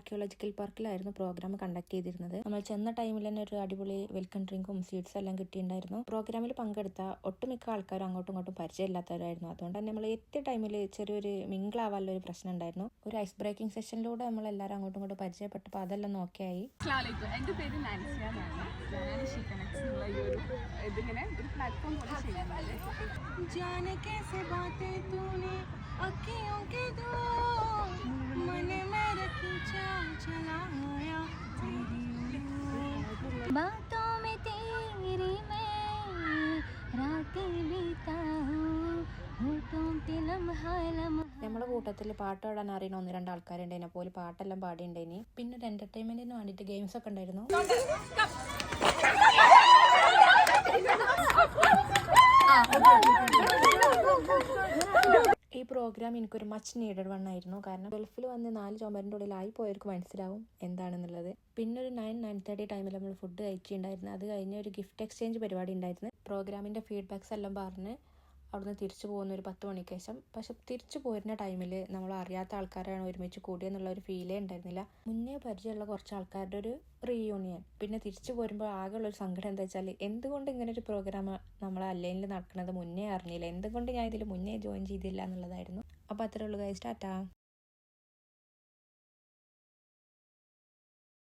Archaeological പാർക്കിലായിരുന്നു programme conduct ചെയ്തിരുന്നത്. നമ്മൾ ചെന്ന ടൈമിൽ തന്നെ ഒരു അടിപൊളി വെൽക്കം ഡ്രിങ്കും സ്വീറ്റ്സും എല്ലാം കിട്ടിയിട്ടുണ്ടായിരുന്നു. പ്രോഗ്രാമിൽ പങ്കെടുത്ത ഒട്ടുമിക്ക ആൾക്കാരും അങ്ങോട്ടും ഇങ്ങോട്ടും പരിചയമില്ലാത്തവരായിരുന്നു. അതുകൊണ്ട് തന്നെ നമ്മൾ എത്തിയ ടൈമിൽ ചെറിയൊരു മിങ്കിളാവാനുള്ള ഒരു പ്രശ്നം ഉണ്ടായിരുന്നു. ഒരു ഐസ് ബ്രേക്കിംഗ് സെഷനിലൂടെ നമ്മൾ എല്ലാവരും അങ്ങോട്ടും ഇങ്ങോട്ടും പരിചയപ്പെട്ടപ്പോൾ അതെല്ലാം നോക്കിയായി. എൻ്റെ പേര് നാൻസിയ എന്നാണ്. ഞാനാണ് ഷീ കണക്ട്സ് എന്നുള്ള ഈ ഒരു ഇതിങ്ങനെ ഒരു പ്ലാറ്റ്ഫോം പോലെ ചെയ്യുന്നത്. बातों में तेरी मैं रातें बिताऊं होठों पे लम्हा लम्हा. നമ്മളെ കൂട്ടത്തിൽ പാട്ട് പാടാൻ അറിയുന്ന 1-2 ആൾക്കാരുണ്ടായിരുന്നു. അപ്പോൾ പാട്ടെല്ലാം പാടിയിട്ടുണ്ടായിനി. പിന്നെ ഒരു എന്റർടൈൻമെന്റിന് വേണ്ടിയിട്ട് ഗെയിംസ് ഒക്കെ ഉണ്ടായിരുന്നു. ഈ പ്രോഗ്രാം എനിക്കൊരു മച്ച് നീഡഡ് വണ്ണായിരുന്നു. കാരണം ഗൾഫിൽ വന്ന് 4 ചുമരിൻ്റെ ഉള്ളിലായി പോയവർക്ക് മനസ്സിലാവും എന്താണെന്നുള്ളത്. പിന്നെ ഒരു 9-9:30 ടൈമിൽ നമ്മൾ ഫുഡ് കഴിച്ചിട്ടുണ്ടായിരുന്നു. അത് കഴിഞ്ഞ് ഒരു ഗിഫ്റ്റ് എക്സ്ചേഞ്ച് പരിപാടി ഉണ്ടായിരുന്നു. പ്രോഗ്രാമിൻ്റെ ഫീഡ്ബാക്സ് എല്ലാം പറഞ്ഞ് അവിടുന്ന് തിരിച്ചു പോകുന്ന ഒരു 10 മണിക്ക് ശേഷം. പക്ഷെ തിരിച്ചു പോരുന്ന ടൈമിൽ നമ്മൾ അറിയാത്ത ആൾക്കാരാണ് ഒരുമിച്ച് കൂടിയെന്നുള്ള ഒരു ഫീലേ ഉണ്ടായിരുന്നില്ല. മുന്നേ പരിചയമുള്ള കുറച്ച് ആൾക്കാരുടെ ഒരു റീയൂണിയൻ. പിന്നെ തിരിച്ചു പോരുമ്പോൾ ആകെയുള്ളൊരു സങ്കടം എന്താ വെച്ചാൽ എന്തുകൊണ്ട് ഇങ്ങനെ ഒരു പ്രോഗ്രാം നമ്മളെ അല്ലൈനിൽ നടക്കുന്നത് മുന്നേ അറിഞ്ഞില്ല, എന്തുകൊണ്ട് ഞാൻ ഇതിൽ മുന്നേ ജോയിൻ ചെയ്തില്ല എന്നുള്ളതായിരുന്നു. അപ്പോൾ അത്രേ ഉള്ളൂ ഗൈസ്. ടാറ്റാ.